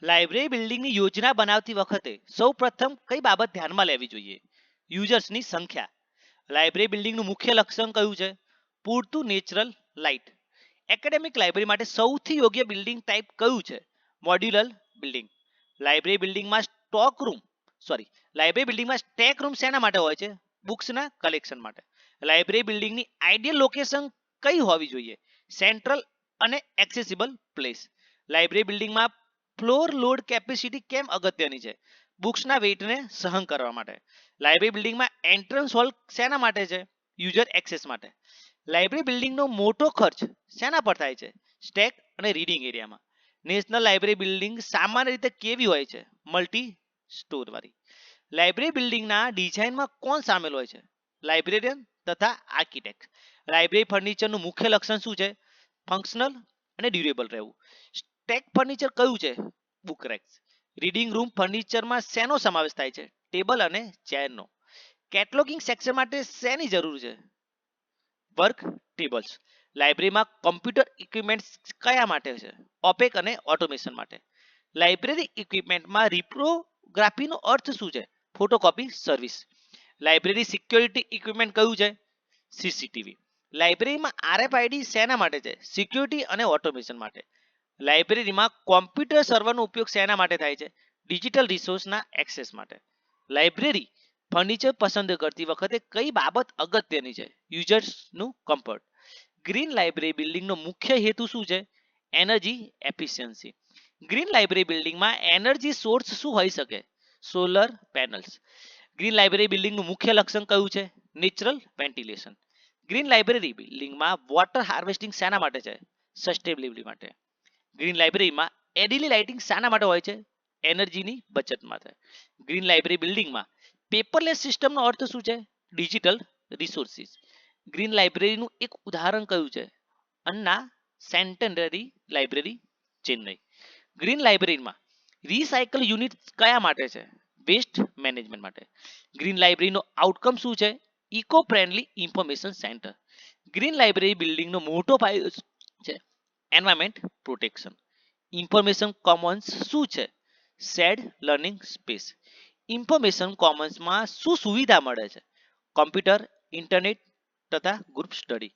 Library બિલ્ડિંગની યોજના બનાવતી વખતે સૌપ્રથમ કઈ બાબત ધ્યાનમાં લેવી જોઈએ? યુઝર્સની સંખ્યા. લાઇબ્રેરી બિલ્ડિંગનું મુખ્ય લક્ષણ કયું છે? પૂરતું નેચરલ લાઇટ. એકેડેમિક લાઇબ્રેરી માટે સૌથી યોગ્ય બિલ્ડિંગ ટાઈપ કયું છે? Modular building. લાઇબ્રેરી બિલ્ડિંગમાં લાઇબ્રેરી બિલ્ડિંગમાં સ્ટેક રૂમ શેના માટે હોય છે? બુક્સના કલેક્શન માટે. લાઇબ્રેરી બિલ્ડિંગની આઈડિયલ લોકેશન કઈ હોવી જોઈએ? સેન્ટ્રલ અને એક્સેસિબલ પ્લેસ. લાઇબ્રેરી બિલ્ડિંગમાં ફ્લોર લોડ કેપેસિટી કેમ અગત્યની છે? બુક્સના વેઇટને સહન કરવા માટે. લાઇબ્રેરી બિલ્ડિંગમાં એન્ટ્રન્સ હોલ શેના માટે છે? યુઝર એક્સેસ માટે. લાઇબ્રેરી બિલ્ડિંગનો મોટો ખર્ચ શેના પર થાય છે? સ્ટેક અને રીડિંગ એરિયામાં. નેશનલ લાઇબ્રેરી બિલ્ડિંગ સામાન્ય રીતે કેવી હોય છે? મલ્ટી સ્ટોર વાળી. લાઇબ્રેરી બિલ્ડિંગના ડિઝાઇનમાં કોણ સામેલ હોય છે? લાઇબ્રેરિયન તથા આર્કિટેક્ટ. લાઇબ્રેરી ફર્નિચરનું મુખ્ય લક્ષણ શું છે? ફંક્શનલ અને ડ્યુરેબલ રહેવું. સ્ટેક ફર્નિચર કયું છે? Book racks. રીડિંગ રૂમ ફર્નિચરમાં શેનો સમાવેશ થાય છે? ટેબલ અને ચેરનો. કેટલોગિંગ સેક્શન માટે શેની જરૂર છે? Work tables. લાઇબ્રેરીમાં કમ્પ્યુટર ઇક્વિપમેન્ટ્સ કયા માટે છે? ઓપેક અને ઓટોમેશન માટે. લાઇબ્રેરી ઇક્વિપમેન્ટમાં રિપ્રોગ્રાફીનો અર્થ શું છે? Photocopy service. Library security equipment કયું છે? સીસીટીવી. લાઇબ્રેરીમાં આરએફઆઈડી શેના માટે છે? સિક્યોરિટી અને ઓટોમેશન માટે. લાઇબ્રેરીમાં કોમ્પ્યુટર સર્વરનો ઉપયોગ શેના માટે થાય છે? ડિજિટલ રિસોર્સના એક્સેસ માટે. લાઇબ્રેરી ફર્નિચર પસંદ કરતી વખતે કઈ બાબત અગત્યની છે? યુઝર્સનું કમ્ફર્ટ. ગ્રીન લાઇબ્રેરી બિલ્ડિંગનો મુખ્ય હેતુ શું છે? Energy efficiency. ગ્રીન લાઇબ્રેરી બિલ્ડિંગમાં એનર્જી સોર્સ શું હોઈ શકે? Solar panels. ગ્રીન લાઇબ્રેરી બિલ્ડિંગનું મુખ્ય લક્ષણ કયું છે? Natural ventilation. ગ્રીન લાઇબ્રેરી બિલ્ડિંગમાં વોટર હાર્વેસ્ટિંગ શાના માટે છે? સસ્ટેનેબિલિટી માટે. ગ્રીન લાઇબ્રેરીમાં એલઈડી લાઇટિંગ શાના માટે હોય છે? એનર્જીની બચત માટે. ગ્રીન લાઇબ્રેરી બિલ્ડિંગમાં પેપરલેસ સિસ્ટમનો અર્થ શું છે? Digital resources. ગ્રીન લાઇબ્રેરીનું એક ઉદાહરણ કયું છે? Anna centenary library, Chennai. Green લાઇબ્રેરીમાં રિસાયકલ યુનિટ કયા માટે છે? વેસ્ટ મેનેજમેન્ટ માટે. ગ્રીન લાઇબ્રેરીનો આઉટકમ શું છે? Eco friendly information centre. Green library બિલ્ડિંગનો મોટો ફાયદો છે એન્વાયરમેન્ટ પ્રોટેક્શન. ઇન્ફોર્મેશન કોમન્સ શું છે? Shared learning space. ઇન્ફોર્મેશન કોમન્સમાં શું સુવિધા મળે છે? કોમ્પ્યુટર, ઇન્ટરનેટ તથા ગ્રુપ સ્ટડી.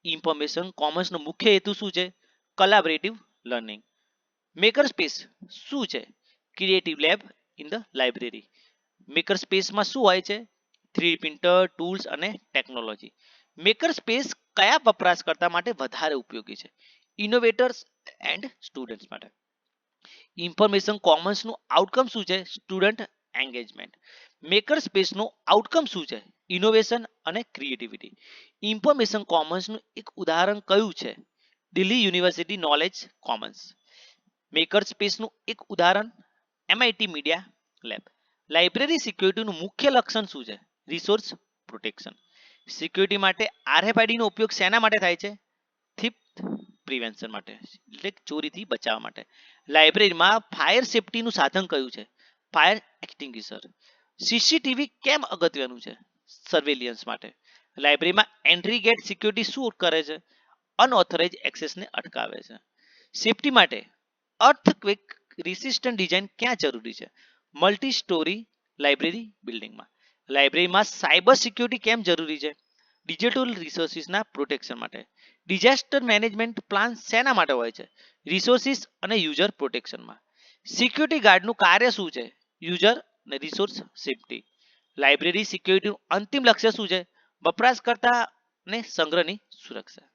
ઇન્ફોર્મેશન કોમન્સનો મુખ્ય હેતુ શું છે? કોલેબોરેટિવ લર્નિંગ. મેકર સ્પેસ શું છે? Creative lab in the library. Maker સ્પેસમાં શું હોય છે? 3D પ્રિન્ટર, ટૂલ્સ અને ટેકનોલોજી. મેકર સ્પેસ કયા વપરાશકર્તા માટે વધારે ઉપયોગી છે? ઇનોવેટર્સ એન્ડ સ્ટુડન્ટ્સ માટે. ઇન્ફોર્મેશન કોમન્સનું આઉટકમ શું છે? Student engagement. મેકર સ્પેસનું આઉટકમ શું છે? ઇનોવેશન અને ક્રિએટિવિટી. ઇન્ફોર્મેશન કોમન્સનું એક ઉદાહરણ કયું છે? Delhi university knowledge Commons. Maker સ્પેસનું એક ઉદાહરણ એમઆઈટી મીડિયા લેબ. લાઇબ્રેરી સિક્યોરિટીનું મુખ્ય લક્ષણ શું છે? Resource protection. સિક્યોરિટી માટે આરએફઆઈડી નો ઉપયોગ શેના માટે થાય છે? થીફ્ટ પ્રિવેન્શન માટે, એટલે ચોરીથી બચાવવા માટે. લાઇબ્રેરીમાં ફાયર સેફટીનું સાધન કયું છે? Fire extinguisher. સીસીટીવી કેમ અગત્યનું છે? સર્વેલિયન્સ માટે. લાઇબ્રેરીમાં એન્ટ્રી ગેટ સિક્યોરિટી શું કરે છે? અનઓથોરાઇઝ એક્સેસને અટકાવે છે. સેફટી માટે અર્થક્વેક રેસિસ્ટન્ટ ડિઝાઇન ક્યાં જરૂરી છે? મલ્ટી સ્ટોરી લાઇબ્રેરી બિલ્ડિંગમાં. લાઇબ્રેરીમાં સાયબર સિક્યોરિટી કેમ જરૂરી છે? ડિજિટલ રિસોર્સિસના પ્રોટેક્શન માટે. ડિઝાસ્ટર મેનેજમેન્ટ પ્લાન શેના માટે હોય છે? રિસોર્સિસ અને યુઝર પ્રોટેક્શનમાં. સિક્યુરિટી ગાર્ડનું કાર્ય શું છે? યુઝર અને રિસોર્સ સેફટી. લાઇબ્રેરી સિક્યોરિટીનું અંતિમ લક્ષ્ય શું છે? વપરાશકર્તાને સંગ્રહની સુરક્ષા.